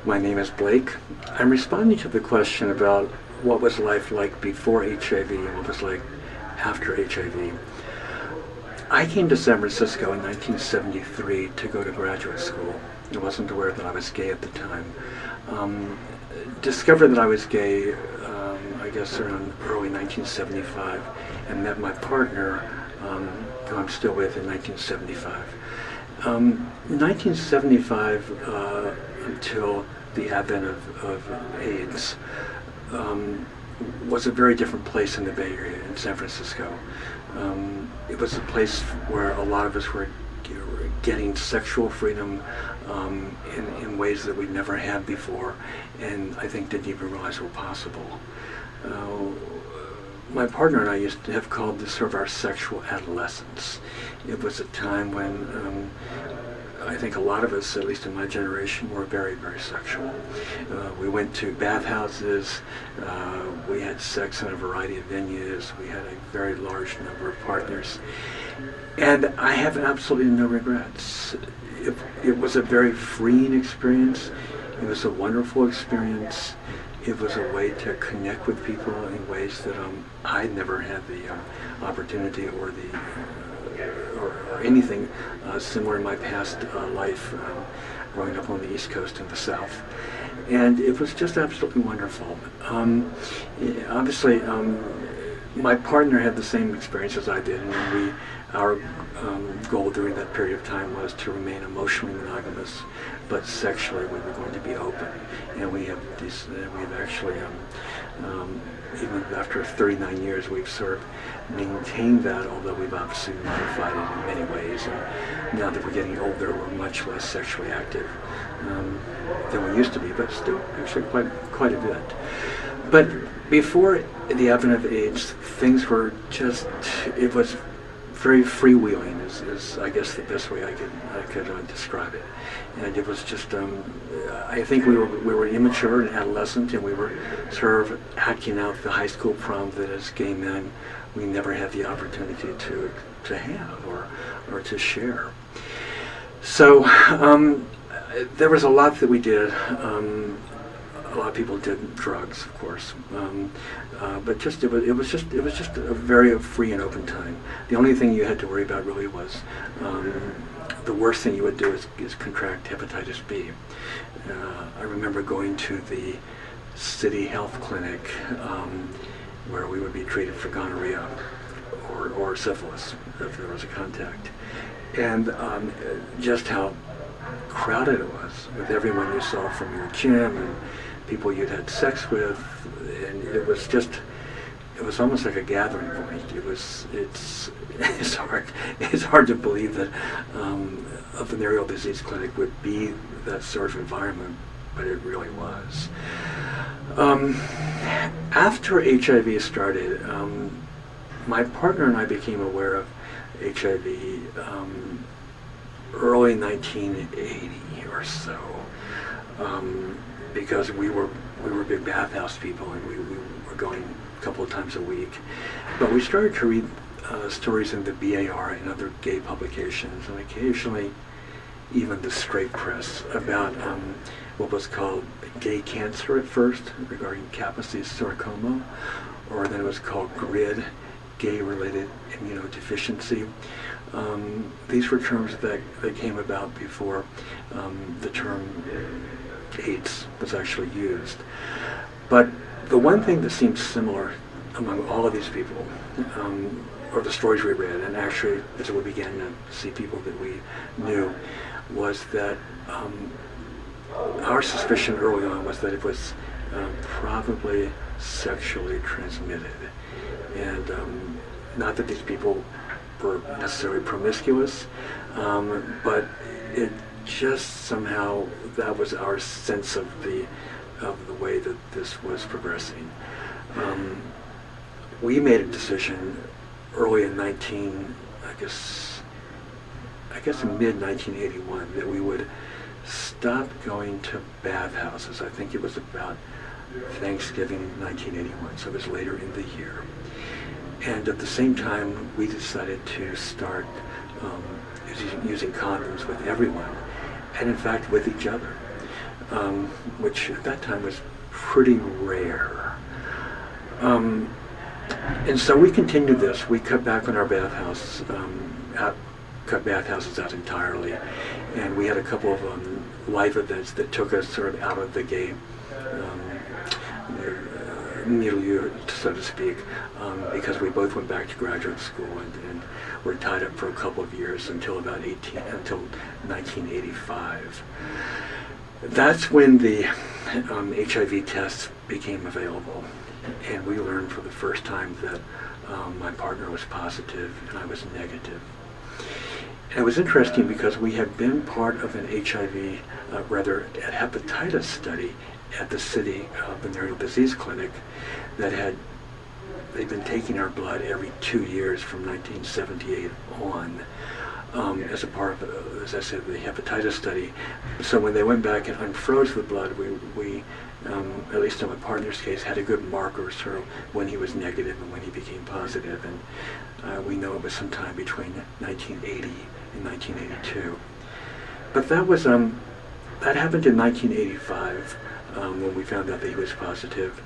My name is Blake. I'm responding to the question about what was life like before HIV and what was like after HIV. I came to San Francisco in 1973 to go to graduate school. I wasn't aware that I was gay at the time. Discovered that I was gay, I guess around early 1975, and met my partner, who I'm still with, in 1975. 1975 until the advent of AIDS was a very different place in the Bay Area, in San Francisco. It was a place where a lot of us were getting sexual freedom in ways that we'd never had before, and I think didn't even realize were possible. My partner and I used to have called this sort of our sexual adolescence. It was a time when I think a lot of us, at least in my generation, were very, very sexual. We went to bathhouses, we had sex in a variety of venues, we had a very large number of partners, and I have absolutely no regrets. It was a very freeing experience, it was a wonderful experience, it was a way to connect with people in ways that I'd never had the opportunity or anything similar in my past life, growing up on the East Coast in the South. And it was just absolutely wonderful. Obviously, my partner had the same experience as I did, and our goal during that period of time was to remain emotionally monogamous, but sexually we were going to be open. And we have actually, even after 39 years, we've sort of maintained that, although we've obviously modified it in many ways. And now that we're getting older, we're much less sexually active than we used to be, but still actually quite a bit. But before the advent of AIDS, things were just, it was very freewheeling is I guess the best way I could describe it. And it was just, I think we were immature and adolescent, and we were sort of acting out the high school prom that as gay men we never had the opportunity to have or to share. So there was a lot that we did. A lot of people did drugs, of course, but it was just a very free and open time. The only thing you had to worry about really was the worst thing you would do is contract hepatitis B. I remember going to the city health clinic where we would be treated for gonorrhea or syphilis if there was a contact, and just how crowded it was with everyone you saw from your gym and people you'd had sex with, and it was almost like a gathering point. It's hard to believe that a venereal disease clinic would be that sort of environment, but it really was. After HIV started, my partner and I became aware of HIV early 1980 or so. Because we were big bathhouse people, and we were going a couple of times a week. But we started to read stories in the BAR and other gay publications, and occasionally even the straight press, about what was called gay cancer at first, regarding Kaposi's sarcoma, or then it was called GRID, gay-related immunodeficiency. These were terms that came about before the term AIDS was actually used. But the one thing that seemed similar among all of these people, or the stories we read, and actually as we began to see people that we knew, was that our suspicion early on was that it was probably sexually transmitted. And not that these people were necessarily promiscuous, but it just somehow, that was our sense of the way that this was progressing. We made a decision early in mid 1981 that we would stop going to bathhouses. I think it was about Thanksgiving 1981, so it was later in the year. And at the same time, we decided to start using condoms with everyone, and in fact with each other. which at that time was pretty rare. And so we continued this. We cut back on our bathhouse, cut bathhouses out entirely, and we had a couple of life events that took us sort of out of the gay milieu, so to speak, because we both went back to graduate school and were tied up for a couple of years until 1985. That's when the HIV tests became available, and we learned for the first time that my partner was positive and I was negative. And it was interesting because we had been part of an HIV, rather a hepatitis study at the city venereal disease clinic they'd been taking our blood every 2 years from 1978 on. As a part of, as I said, the hepatitis study. So when they went back and unfroze the blood, we at least in my partner's case, had a good marker for when he was negative and when he became positive. And we know it was sometime between 1980 and 1982. But that was that happened in 1985 when we found out that he was positive,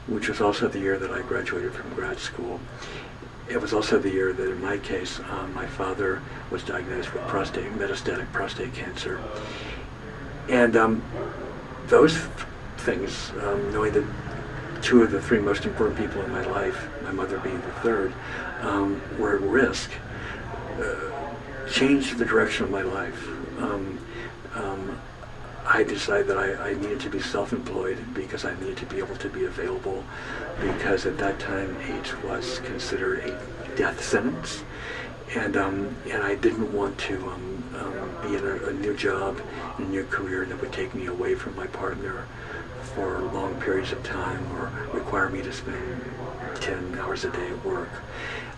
which was also the year that I graduated from grad school. It was also the year that, in my case, my father was diagnosed with metastatic prostate cancer. And those things, knowing that two of the three most important people in my life, my mother being the third, were at risk, changed the direction of my life. I decided that I needed to be self-employed because I needed to be able to be available, because at that time AIDS was considered a death sentence, and I didn't want to be in a new job, a new career that would take me away from my partner for long periods of time or require me to spend 10 hours a day at work.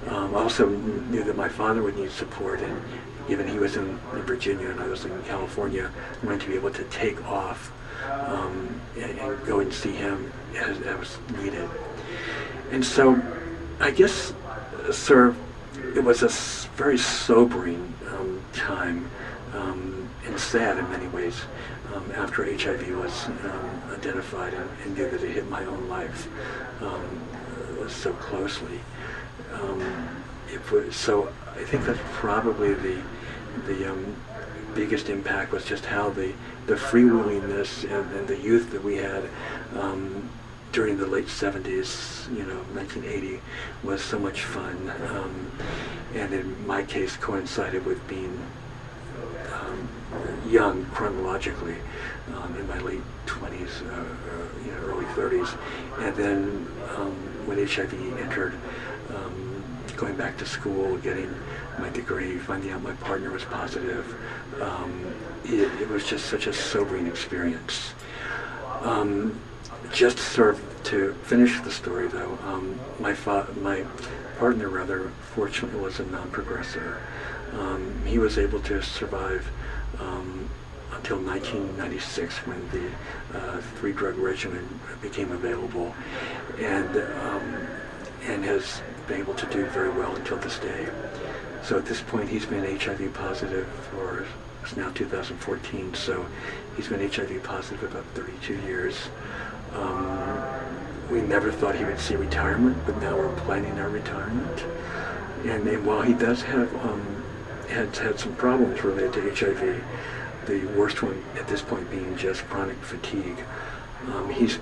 I also knew that my father would need support, and given he was in Virginia and I was in California, I wanted to be able to take off and go and see him as was needed. And so I guess, sir, it was a very sobering time and sad in many ways after HIV was identified and knew that it hit my own life so closely. So I think that's probably the biggest impact, was just how the freewheeliness and the youth that we had during the late 70s, 1980, was so much fun, and in my case coincided with being young chronologically, in my late 20s, early 30s, and then when HIV entered, going back to school, getting my degree, finding out my partner was positive, it was just such a sobering experience. Just sort of to finish the story, though, my partner, rather, fortunately was a non-progressor. He was able to survive until 1996, when the 3-drug regimen became available, and has been able to do very well until this day. So at this point, he's been HIV positive for, it's now 2014, so he's been HIV positive about 32 years. We never thought he would see retirement, but now we're planning our retirement. And while he does have had some problems related to HIV, the worst one at this point being just chronic fatigue, he's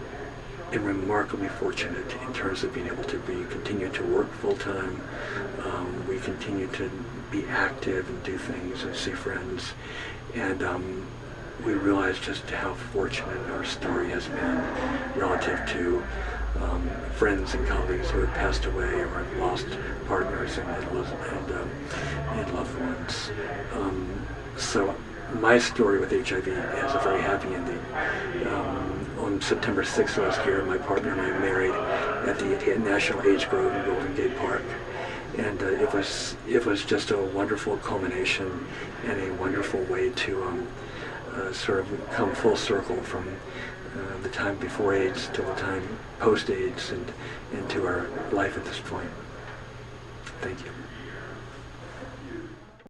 been remarkably fortunate in terms of being able to continue to work full-time. We continue to be active and do things and see friends, and we realize just how fortunate our story has been relative to friends and colleagues who have passed away or have lost partners and loved ones. So my story with HIV has a very happy ending. On September 6th last year, my partner and I married at the National AIDS Grove in Golden Gate Park. And it was just a wonderful culmination and a wonderful way to sort of come full circle from the time before AIDS to the time post-AIDS and to our life at this point. Thank you.